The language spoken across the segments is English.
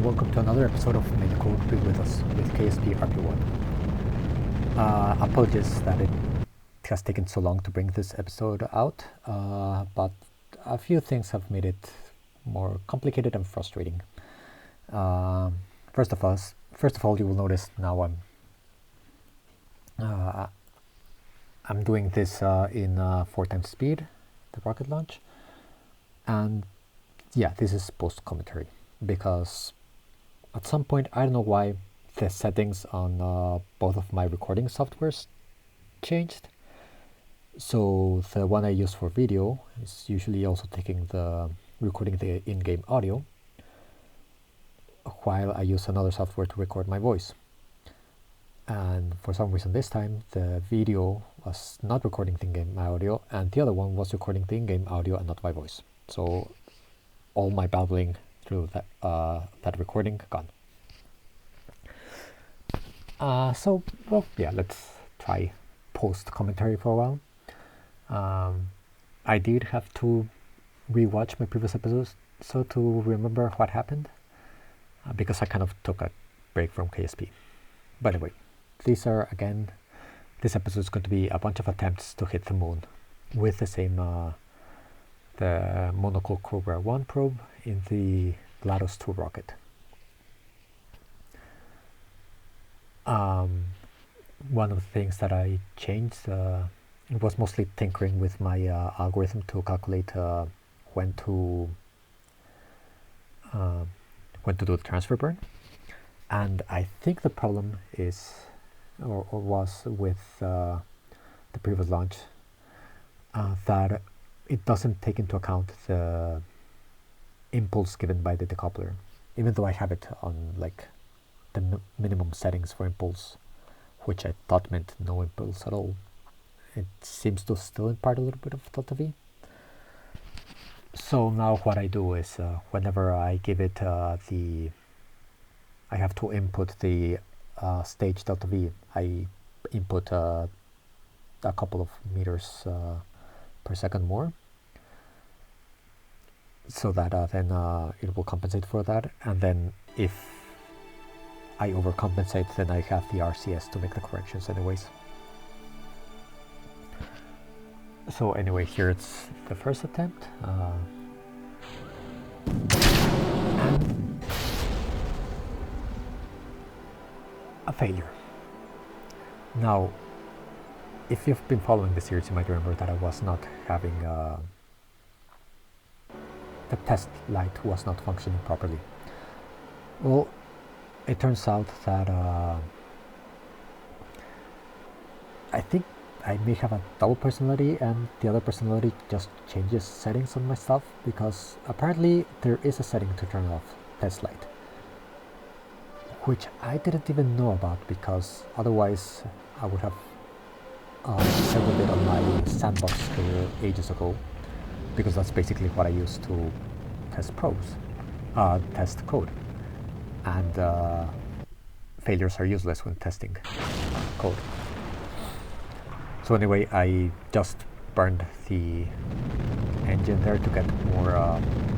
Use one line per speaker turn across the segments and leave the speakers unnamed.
welcome to another episode of Make Code Be With Us with KSP Rp-1. Apologies that it has taken so long to bring this episode out, but a few things have made it more complicated and frustrating. First of all, you will notice now I'm doing this in 4 times speed, the rocket launch, and yeah, this is post commentary because at some point, I don't know why, the settings on both of my recording softwares changed. So the one I use for video is usually also recording the in-game audio, while I use another software to record my voice. And for some reason this time, the video was not recording the in-game audio, and the other one was recording the in-game audio and not my voice. So all my babbling through that recording gone. Let's try post commentary for a while. I did have to rewatch my previous episodes so to remember what happened, because I kind of took a break from KSP. By the way, this episode is going to be a bunch of attempts to hit the moon with the same the monocle Rp-1 probe in the GLaDOS 2 rocket. One of the things that I changed was mostly tinkering with my algorithm to calculate when to do the transfer burn. And I think the problem is, or was with the previous launch, that it doesn't take into account the impulse given by the decoupler, even though I have it on like the minimum settings for impulse, which I thought meant no impulse at all. It seems to still impart a little bit of delta V. So now what I do is whenever I give it I have to input the stage delta V, I input a couple of meters per second more, so that then it will compensate for that. And then if I overcompensate, then I have the RCS to make the corrections anyways. So anyway, here it's the first attempt. And a failure. Now, if you've been following the series, you might remember that I was not having the test light was not functioning properly. Well, it turns out that I think I may have a double personality, and the other personality just changes settings on my stuff, because apparently there is a setting to turn off test light, which I didn't even know about, because otherwise I would have disabled it on my sandbox script ages ago, because that's basically what I use to test test code. And failures are useless when testing code. So anyway, I just burned the engine there to get more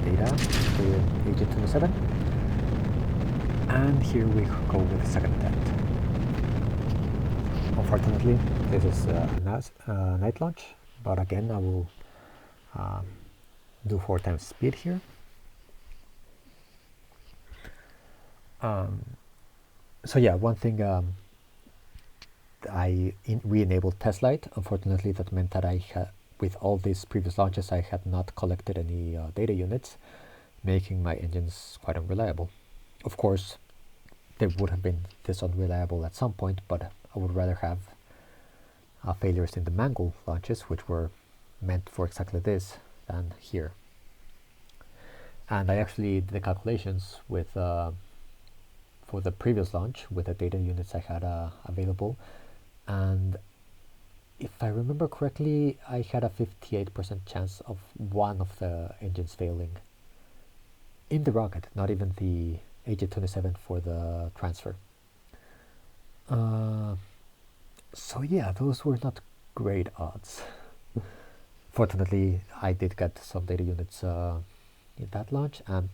data, the Agent 27. And here we go with the second attempt. Unfortunately, this is a night launch, but again, I will do 4 times speed here. So yeah, one thing, I re-enabled test light. Unfortunately, that meant that with all these previous launches, I had not collected any data units, making my engines quite unreliable. Of course, they would have been this unreliable at some point, but I would rather have failures in the Mangle launches, which were meant for exactly this, than here. And I actually did the calculations with for the previous launch with the data units I had available, and if I remember correctly, I had a 58% chance of one of the engines failing in the rocket, not even the AJ-27 for the transfer. So yeah, those were not great odds. Fortunately, I did get some data units in that launch, and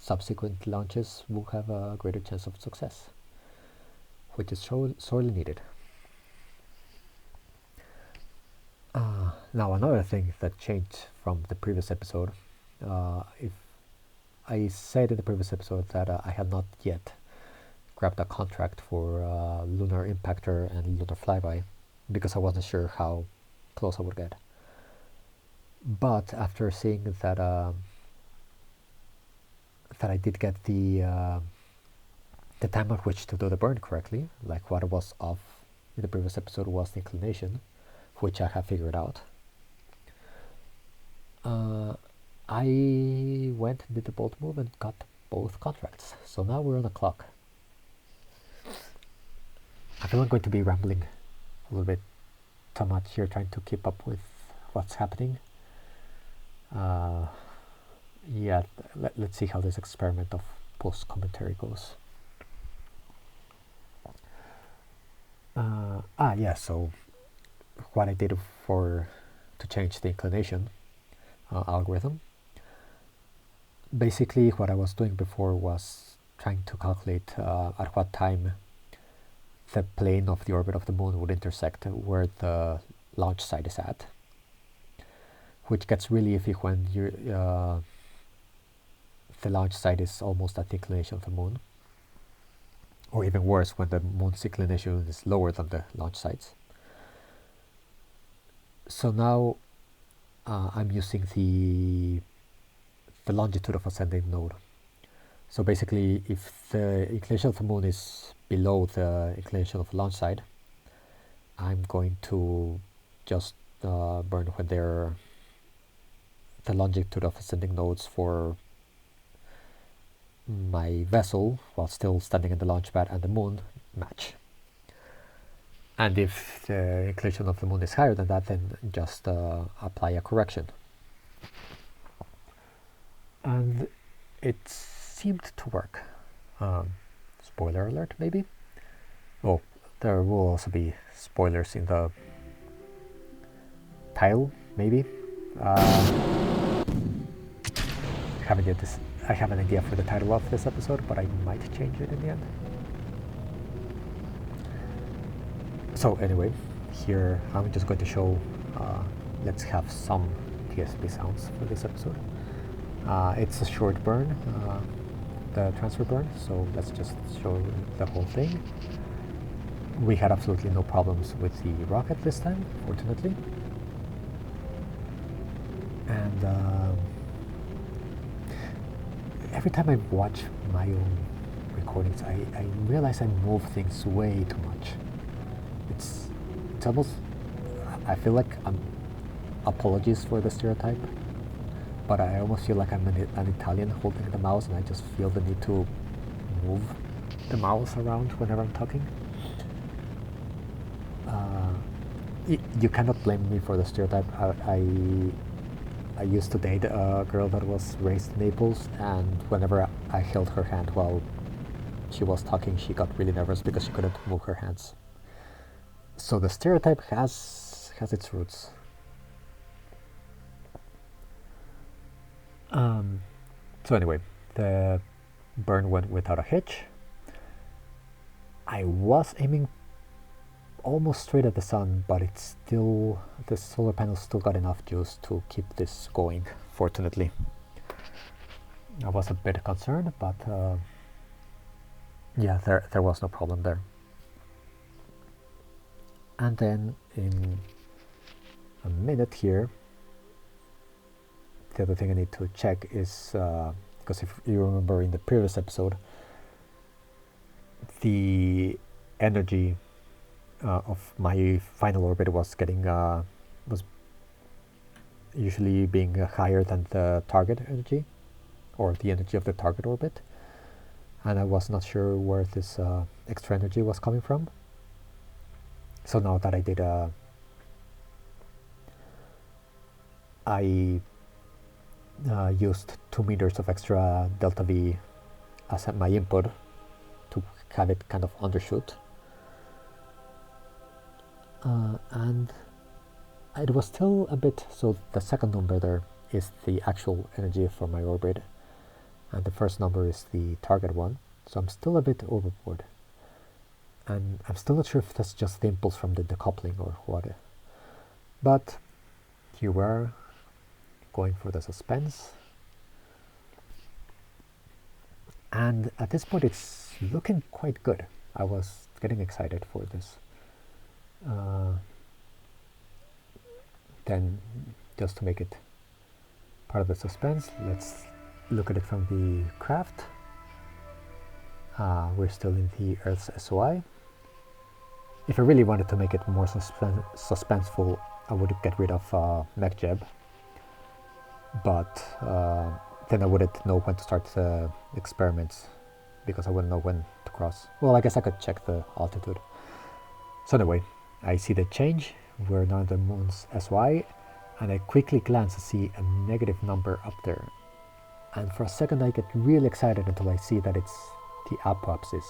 subsequent launches will have a greater chance of success, which is sorely needed. Now another thing that changed from the previous episode, if I said in the previous episode that I had not yet grabbed a contract for Lunar Impactor and Lunar Flyby because I wasn't sure how close I would get. But after seeing that that I did get the time at which to do the burn correctly, like what was off in the previous episode was the inclination, which I have figured out. I went and did the bolt move and got both contracts. So now we're on the clock. I feel I'm going to be rambling a little bit too much here, trying to keep up with what's happening. Yeah, let's see how this experiment of post commentary goes. Yeah, so what I did to change the inclination algorithm. Basically, what I was doing before was trying to calculate at what time the plane of the orbit of the moon would intersect where the launch site is at, which gets really iffy when the launch site is almost at the inclination of the moon, or even worse, when the moon's inclination is lower than the launch site's. So now I'm using the longitude of ascending node. So basically, if the inclination of the moon is below the inclination of the launch site, I'm going to just burn when they're the longitude of ascending nodes for my vessel while still standing in the launch pad and the moon match. And if the inclination of the moon is higher than that, then just apply a correction. And it seemed to work. Spoiler alert, maybe? Oh, there will also be spoilers in the title, maybe. I have an idea for the title of this episode, but I might change it in the end. So anyway, here I'm just going to show, let's have some KSP sounds for this episode. It's a short burn, the transfer burn, so let's just show the whole thing. We had absolutely no problems with the rocket this time, fortunately. And every time I watch my own recordings, I realize I move things way too much. It's almost, I feel like apologies for the stereotype, but I almost feel like I'm an Italian holding the mouse, and I just feel the need to move the mouse around whenever I'm talking. You cannot blame me for the stereotype. I used to date a girl that was raised in Naples, and whenever I held her hand while she was talking, she got really nervous because she couldn't move her hands. So the stereotype has its roots. So anyway, the burn went without a hitch. I was aiming almost straight at the sun, but the solar panels still got enough juice to keep this going, fortunately. I was a bit concerned, but yeah, there was no problem there. And then in a minute here, the other thing I need to check is, because if you remember in the previous episode, the energy of my final orbit was usually being higher than the target energy, or the energy of the target orbit, and I was not sure where this extra energy was coming from. So now that I did, I used 2 meters of extra delta V as my input to have it kind of undershoot. And it was still a bit, so the second number there is the actual energy for my orbit, and the first number is the target one, so I'm still a bit overboard. And I'm still not sure if that's just the impulse from the decoupling or what. But here we are, going for the suspense. And at this point it's looking quite good. I was getting excited for this. Then, just to make it part of the suspense, let's look at it from the craft. We're still in the Earth's SOI. If I really wanted to make it more suspenseful, I would get rid of MechJeb, but then I wouldn't know when to start the experiments, because I wouldn't know when to cross. Well, I guess I could check the altitude. So anyway, I see the change. We're now in the moon's SOI, and I quickly glance to see a negative number up there. And for a second I get really excited until I see that it's the apopsis.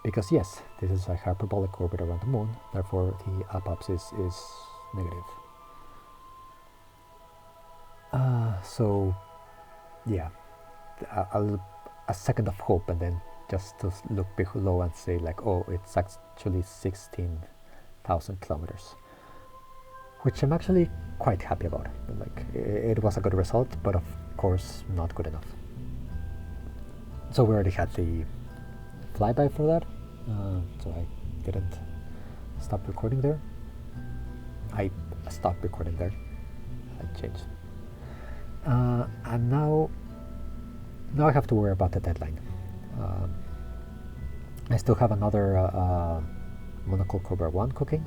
Because yes, this is a hyperbolic orbit around the moon, therefore the apopsis is negative. So yeah, a second of hope, and then just to look below and say like, oh, it's actually 16,000 kilometers. Which I'm actually quite happy about. Like, it was a good result, but of course not good enough. So we already had the flyby for that, so I didn't stop recording there. I stopped recording there. I changed. And now I have to worry about the deadline. I still have another Monocle Cobra 1 cooking,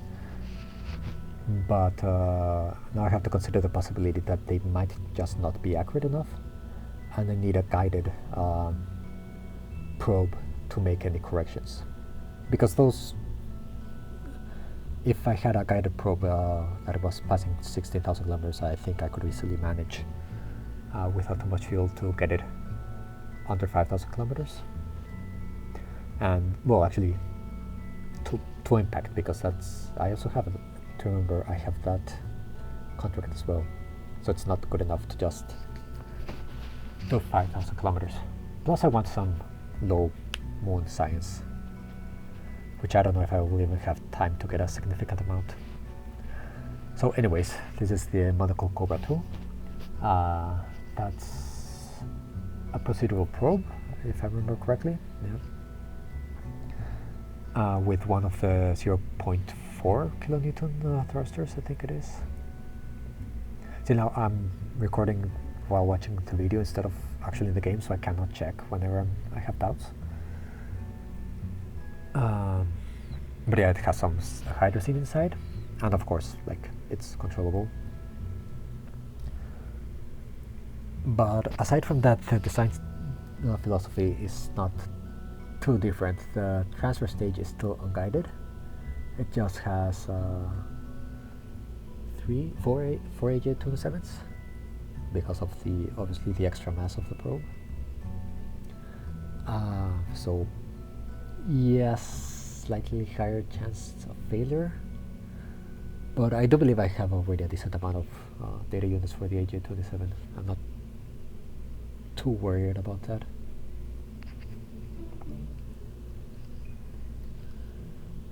but now I have to consider the possibility that they might just not be accurate enough, and I need a guided probe to make any corrections. Because those, if I had a guided probe that was passing 16,000 kilometers, I think I could easily manage without too much fuel to get it under 5,000 kilometers. And well, actually to impact, because that's, I also have to remember I have that contract as well, so it's not good enough to just do 5,000 kilometers. Plus I want some low moon science, which I don't know if I will even have time to get a significant amount. So anyways, this is the Monocle Cobra 2. That's a procedural probe, if I remember correctly. Yeah. With one of the 0.4 kilonewton thrusters, I think it is. See, now I'm recording while watching the video instead of actually in the game, so I cannot check whenever I have doubts. But yeah, it has some hydrazine inside, and of course, like, it's controllable. But aside from that, the design philosophy is not too different. The transfer stage is still unguided. It just has 4 AJ-27s because of obviously the extra mass of the probe. So yes, slightly higher chance of failure, but I do believe I have already a decent amount of data units for the AJ-27. I'm not too worried about that.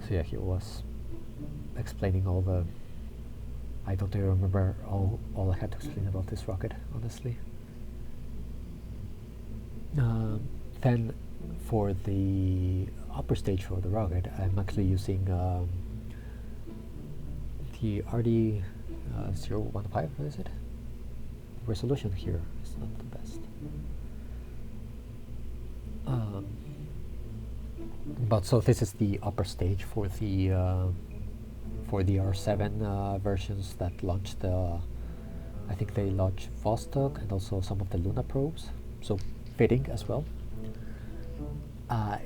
So yeah, he was explaining all the, I don't even remember all I had to explain about this rocket, honestly. Then for the upper stage for the rocket, I'm actually using the RD-015, is it? Resolution here is not the best. But so this is the upper stage for the R7 versions that launched I think they launched Vostok and also some of the Luna probes, so fitting as well.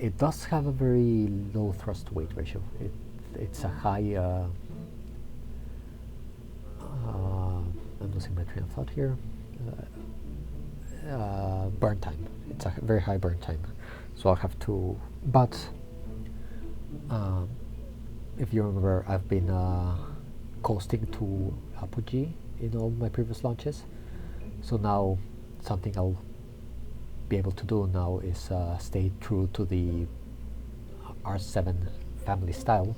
It does have a very low thrust weight ratio. It's a high, I'm losing my train of thought here, burn time. It's a very high burn time, so I'll have to, but if you remember, I've been coasting to apogee in all my previous launches, so now something I'll be able to do now is stay true to the R7 family style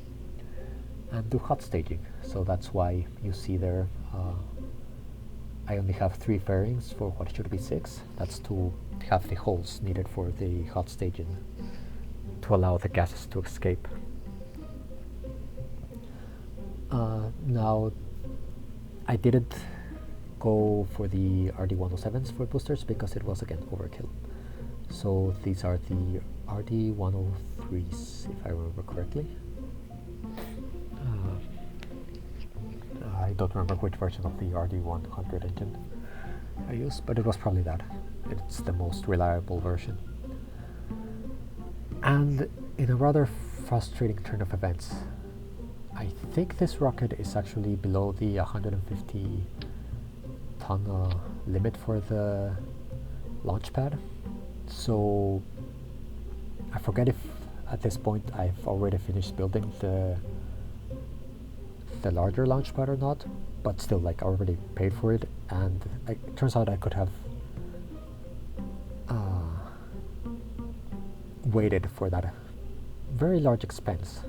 and do hot staging. So that's why you see there I only have 3 fairings for what should be 6. That's to have the holes needed for the hot staging to allow the gases to escape. Now, I didn't go for the RD107s for boosters because it was again overkill. So these are the RD103s, if I remember correctly. I don't remember which version of the RD100 engine I used, but it was probably that. It's the most reliable version. And in a rather frustrating turn of events, I think this rocket is actually below the 150 ton limit for the launch pad. So I forget if at this point I've already finished building the larger launch pad or not, but still, like, I already paid for it, and it turns out I could have waited for that very large expense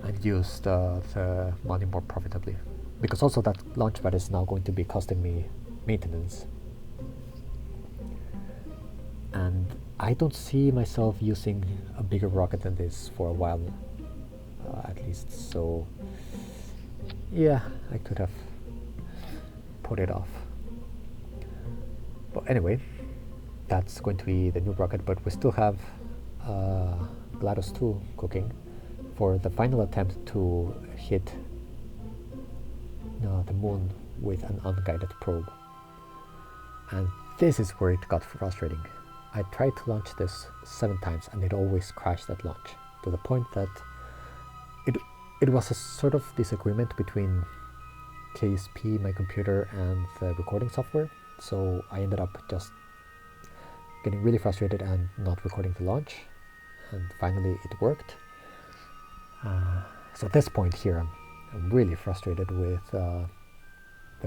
and used the money more profitably, because also that launch pad is now going to be costing me maintenance, and I don't see myself using a bigger rocket than this for a while, at least. So yeah, I could have put it off. But anyway, that's going to be the new rocket, but we still have GLaDOS 2 cooking for the final attempt to hit the moon with an unguided probe. And this is where it got frustrating. I tried to launch this 7 times and it always crashed at launch, to the point that it was a sort of disagreement between KSP, my computer, and the recording software. So I ended up just getting really frustrated and not recording the launch. And finally it worked. So at this point here, I'm really frustrated with the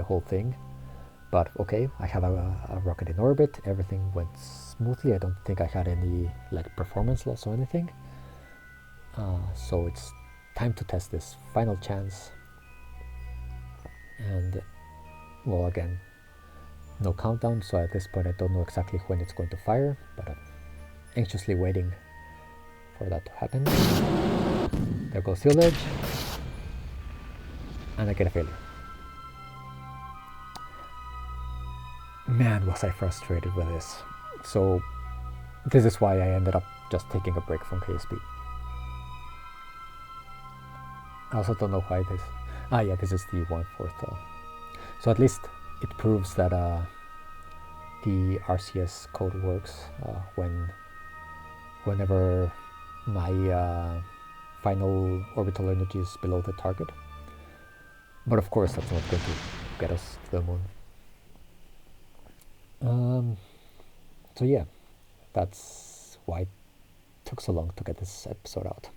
whole thing. But okay, I have a rocket in orbit. Everything went smoothly. I don't think I had any performance loss or anything. So it's time to test this final chance. And well, again, no countdown, so at this point I don't know exactly when it's going to fire, but I'm anxiously waiting for that to happen. There goes the ledge, and I get a failure. Man, was I frustrated with this. So this is why I ended up just taking a break from KSP. I also don't know why this... yeah, this is the 1/4. So at least it proves that the RCS code works whenever my final orbital energy is below the target. But of course that's not going to get us to the moon. So yeah, that's why it took so long to get this episode out.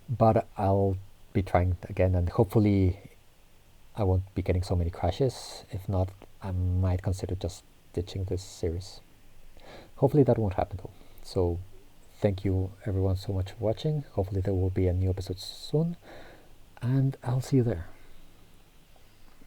But I'll be trying again, and hopefully I won't be getting so many crashes. If not, I might consider just ditching this series. Hopefully that won't happen though. So thank you everyone so much for watching. Hopefully there will be a new episode soon, and I'll see you there.